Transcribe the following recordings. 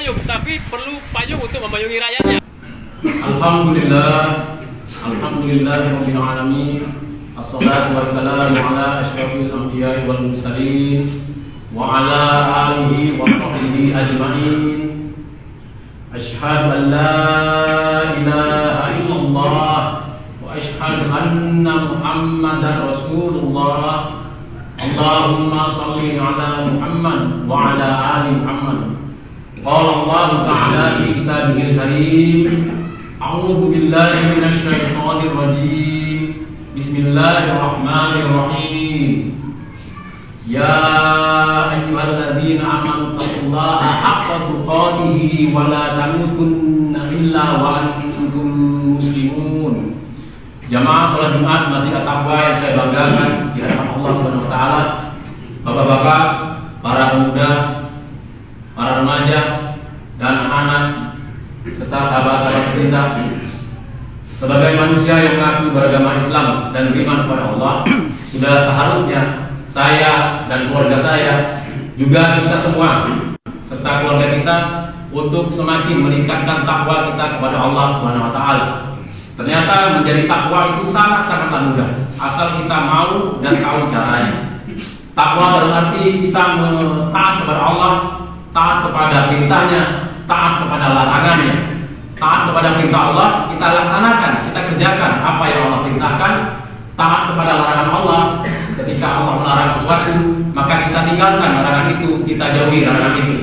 payung, tapi perlu payung untuk memayungi rakyatnya. Alhamdulillahirabbil alamin. Assalatu wassalamu ala asyrafil anbiya'i wal mursalin wa ala alihi wa sahbihi ajma'in. Asyhadu an la ilaha illallah wa asyhadu anna Muhammadar Rasulullah. Allahumma shalli ala Muhammad wa ala ali Muhammad. Qala Allah ta'ala fi kitabihil karim. A'udzu billahi minasy syaithanir rajim. Bismillahirrahmanirrahim. Ya ayyuhalladzina amanu taqullaha haqqa tuqatih wa la tamutunna illa wa antum muslimun. Jamaah salat Jumat Masjid At-Taqwa yang saya banggakan di hadapan Allah Subhanahu wa taala, bapak-bapak, para pemuda, para remaja dan anak serta sahabat-sahabat kita, sebagai manusia yang mengaku beragama Islam dan beriman kepada Allah, sudah seharusnya saya dan keluarga saya, juga kita semua serta keluarga kita, untuk semakin meningkatkan takwa kita kepada Allah Subhanahu wa taala. Ternyata menjadi takwa itu sangat-sangatlah mudah, asal kita mau dan tahu caranya. Takwa dalam arti kita taat kepada Allah, taat kepada perintahnya, taat kepada larangannya. Taat kepada perintah Allah, kita laksanakan, kita kerjakan apa yang Allah perintahkan. Taat kepada larangan Allah, ketika Allah melarang sesuatu, maka kita tinggalkan larangan itu, kita jauhi larangan itu.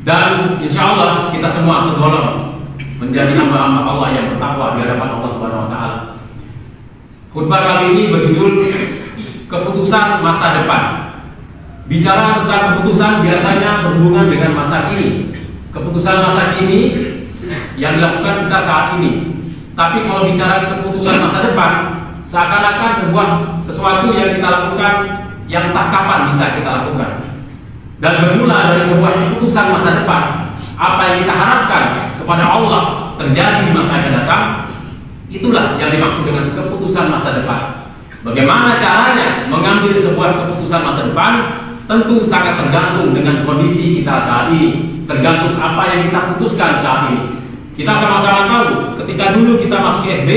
Dan insya Allah kita semua tergolong menjadi hamba-hamba Allah yang bertakwa di hadapan Allah Subhanahu wa taala. Khutbah kali ini berjudul keputusan masa depan. Bicara tentang keputusan biasanya berhubungan dengan masa kini. Keputusan masa kini yang dilakukan kita saat ini. Tapi kalau bicara keputusan masa depan, seakan-akan sesuatu yang kita lakukan yang tak kapan bisa kita lakukan. Dan bermula dari sebuah keputusan masa depan, apa yang kita harapkan kepada Allah terjadi di masa yang datang, itulah yang dimaksud dengan keputusan masa depan. Bagaimana caranya mengambil sebuah keputusan masa depan? Tentu sangat tergantung dengan kondisi kita saat ini, tergantung apa yang kita putuskan saat ini. Kita sama-sama tahu, ketika dulu kita masuk SD,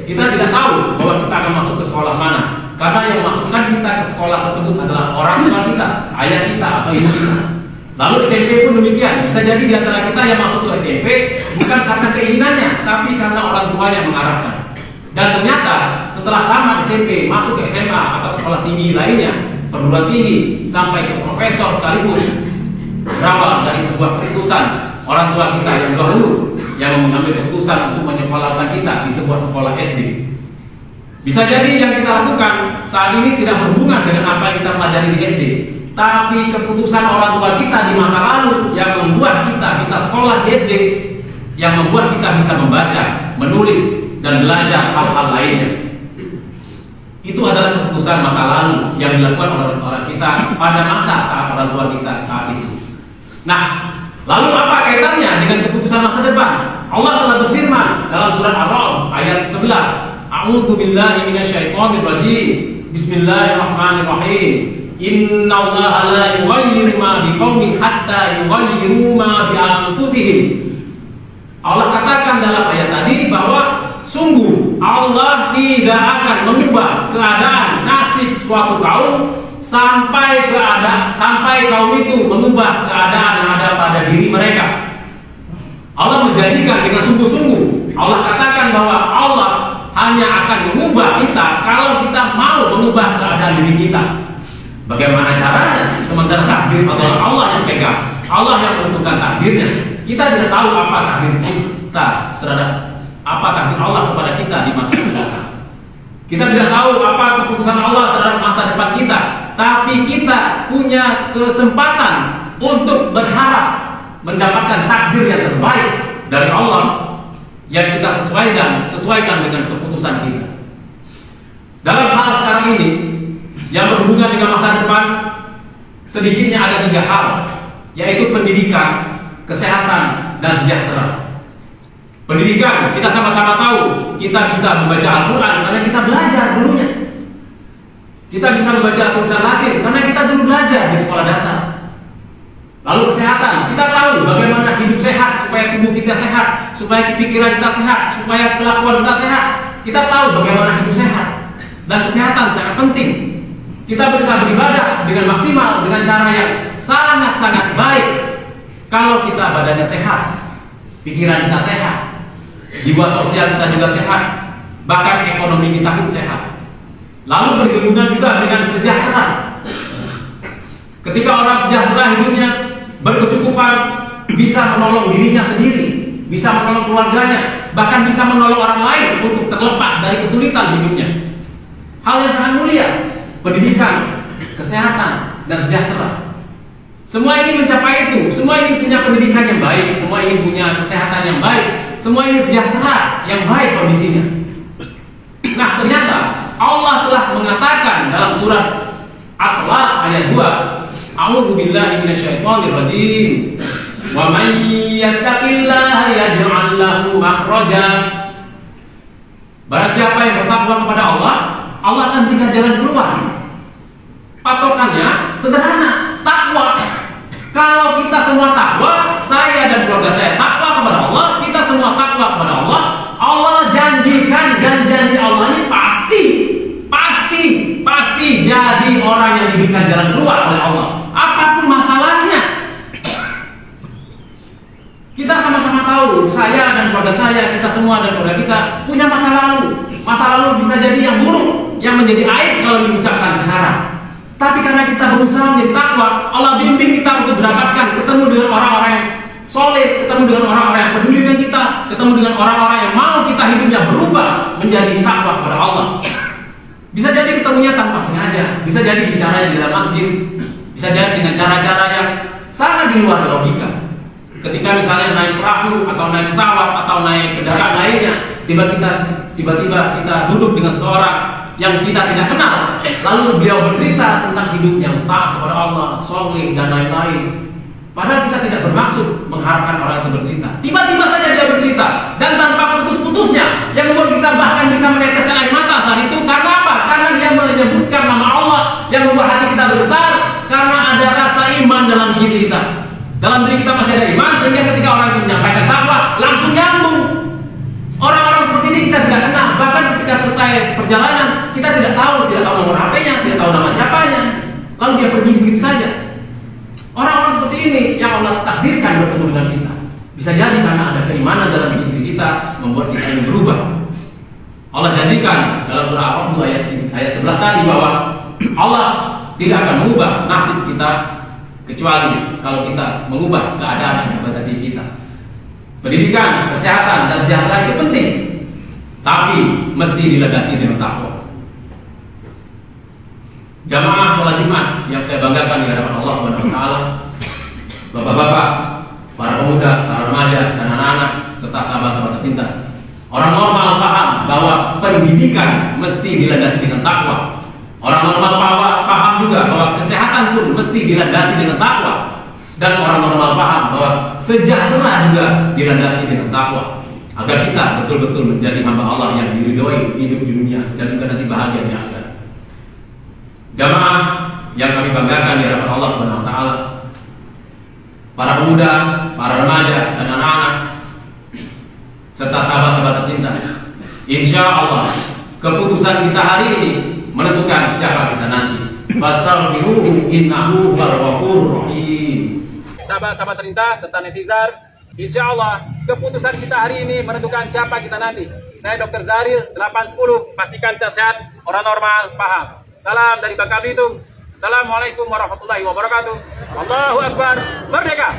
kita tidak tahu bahwa kita akan masuk ke sekolah mana, karena yang memasukkan kita ke sekolah tersebut adalah orang tua kita, ayah kita atau ibu kita. Lalu SMP pun demikian, bisa jadi di antara kita yang masuk ke SMP bukan karena keinginannya, tapi karena orang tuanya mengarahkan. Dan ternyata setelah tamat SMP, masuk ke SMA atau sekolah tinggi lainnya, perguruan tinggi, sampai ke profesor sekalipun, berawal dari sebuah keputusan orang tua kita yang dahulu yang mengambil keputusan untuk menyekolahkan kita di sebuah sekolah SD. Bisa jadi yang kita lakukan saat ini tidak berhubungan dengan apa yang kita pelajari di SD, tapi keputusan orang tua kita di masa lalu yang membuat kita bisa sekolah di SD, yang membuat kita bisa membaca, menulis, dan belajar hal-hal lainnya. Itu adalah keputusan masa lalu yang dilakukan oleh orang kita pada masa saat orang tua kita saat itu. Nah, lalu apa kaitannya dengan keputusan masa depan? Allah telah berfirman dalam surat Ar-Ra'd ayat 11. A'udzu billahi minasyaitonir rajim. Bismillahirrahmanirrahim. Innallaha la yughayyiru ma biqaumin hatta yughayyiru ma bi anfusihim. Allah katakan dalam ayat tadi bahwa sungguh Allah tidak akan mengubah keadaan nasib suatu kaum sampai kaum itu mengubah keadaan yang ada pada diri mereka. Allah menjanjikan dengan sungguh-sungguh. Allah katakan bahwa Allah hanya akan mengubah kita kalau kita mau mengubah keadaan diri kita. Bagaimana caranya? Sementara takdir adalah Allah yang pegang, Allah yang menentukan takdirnya. Kita tidak tahu apa takdir kita terhadap apa takdir Allah kepada kita di masa mendatang. Kita tidak tahu apa keputusan Allah terhadap masa depan kita, tapi kita punya kesempatan untuk berharap mendapatkan takdir yang terbaik dari Allah yang kita sesuaikan dengan keputusan kita. Dalam hal sekarang ini yang berhubungan dengan masa depan, sedikitnya ada 3 hal, yaitu pendidikan, kesehatan, dan sejahtera. Pendidikan, kita sama-sama tahu, kita bisa membaca Al-Quran karena kita belajar dulunya. Kita bisa membaca tulisan Latin karena kita dulu belajar di sekolah dasar. Lalu kesehatan, kita tahu bagaimana hidup sehat supaya tubuh kita sehat, supaya pikiran kita sehat, supaya kelakuan kita sehat. Kita tahu bagaimana hidup sehat, dan kesehatan sangat penting. Kita bisa beribadah dengan maksimal dengan cara yang sangat-sangat baik kalau kita badannya sehat, pikiran kita sehat, jiwa sosial kita juga sehat, bahkan ekonomi kita pun sehat. Lalu berhubungan juga dengan sejahtera. Ketika orang sejahtera hidupnya, berkecukupan, bisa menolong dirinya sendiri, bisa menolong keluarganya, bahkan bisa menolong orang lain untuk terlepas dari kesulitan hidupnya. Hal yang sangat mulia, pendidikan, kesehatan, dan sejahtera. Semua ini mencapai itu, semua ini punya pendidikan yang baik, semua ini punya kesehatan yang baik, semua ini sejahtera yang baik kondisinya. Nah, ternyata Allah telah mengatakan dalam surat At-Talaq ayat 2, A'udzu billahi minasyaitonir rajim. Wa may yattaqillaha yaj'al lahu makhraja. Barang siapa yang bertakwa kepada Allah, Allah akan berikan jalan keluar. Patokannya sederhana, takwa. Kalau kita semua takwa, saya dan keluarga saya takwa kepada Allah, kita semua takwa kepada Allah, Allah janjikan, dan janji Allah ini pasti jadi orang yang diberikan jalan keluar oleh Allah. Apapun masalahnya, kita sama-sama tahu, saya dan keluarga saya, kita semua dan keluarga kita punya masa lalu. Masa lalu bisa jadi yang buruk, yang menjadi aib kalau diucapkan sekarang. Tapi karena kita berusaha menjadi takwa, Allah bimbing kita untuk mendapatkan ketemu dengan orang-orang yang soleh, ketemu dengan orang-orang yang peduli dengan kita, ketemu dengan orang-orang yang mau kita hidupnya berubah menjadi takwa kepada Allah. Bisa jadi ketemunya tanpa sengaja, bisa jadi bicara di dalam masjid, bisa jadi dengan cara-cara yang sangat di luar logika. Ketika misalnya naik perahu atau naik pesawat atau naik kendaraan lainnya, tiba-tiba kita duduk dengan seseorang yang kita tidak kenal, lalu beliau bercerita tentang hidup yang taat kepada Allah, soleh dan lain-lain. Padahal kita tidak bermaksud mengharapkan orang itu bercerita. Tiba-tiba saja dia bercerita dan tanpa putus-putusnya, yang membuat kita bahkan bisa meneteskan air mata saat itu. Karena apa? Karena dia menyebutkan nama Allah, yang membuat hati kita bergetar karena ada rasa iman dalam diri kita. Dalam diri kita masih ada iman, sehingga ketika orang itu menyampaikan takwa, langsung nyambung. Orang-orang seperti ini kita tidak kenal. Bahkan ketika selesai perjalanan, kita tidak tahu nomor HP-nya, tidak tahu nama siapanya, lalu dia pergi begitu saja. Orang-orang seperti ini yang Allah takdirkan bertemu dengan kita. Bisa jadi karena ada keimanan dalam diri kita, membuat kita ingin berubah. Allah janjikan dalam surah Al-Qur'an ayat 11 tadi bahwa Allah tidak akan mengubah nasib kita kecuali kalau kita mengubah keadaan yang pada diri kita. Pendidikan, kesehatan, dan sejahtera itu penting, tapi mesti dilandasi dengan takwa. Jamaah sholat Jumat yang saya banggakan di hadapan Allah Subhanahu wa taala, bapak-bapak, para pemuda, para remaja, dan anak-anak, serta sahabat-sahabat tercinta. Orang normal paham bahwa pendidikan mesti dilandasi dengan takwa. Orang normal paham juga bahwa kesehatan pun mesti dilandasi dengan takwa. Dan orang normal paham bahwa sejahtera juga dilandasi dengan takwa, agar kita betul-betul menjadi hamba Allah yang diridhoi hidup di dunia dan juga nanti bahagia di akhirat. Jamaah yang kami banggakan di hadapan Allah Subhanahu wa taala, para pemuda, para remaja dan anak-anak, serta sahabat-sahabat tercinta, insya Allah keputusan kita hari ini menentukan siapa kita nanti. Fastaghfiruhu innahu huwal ghafurur rahim. Sahabat-sahabat tercinta serta netizen, insya Allah keputusan kita hari ini menentukan siapa kita nanti. Saya Dr. Zaril 810, pastikan kita sehat, orang normal paham. Salam dari Bangka Belitung. Assalamualaikum warahmatullahi wabarakatuh. Allahu Akbar, merdeka.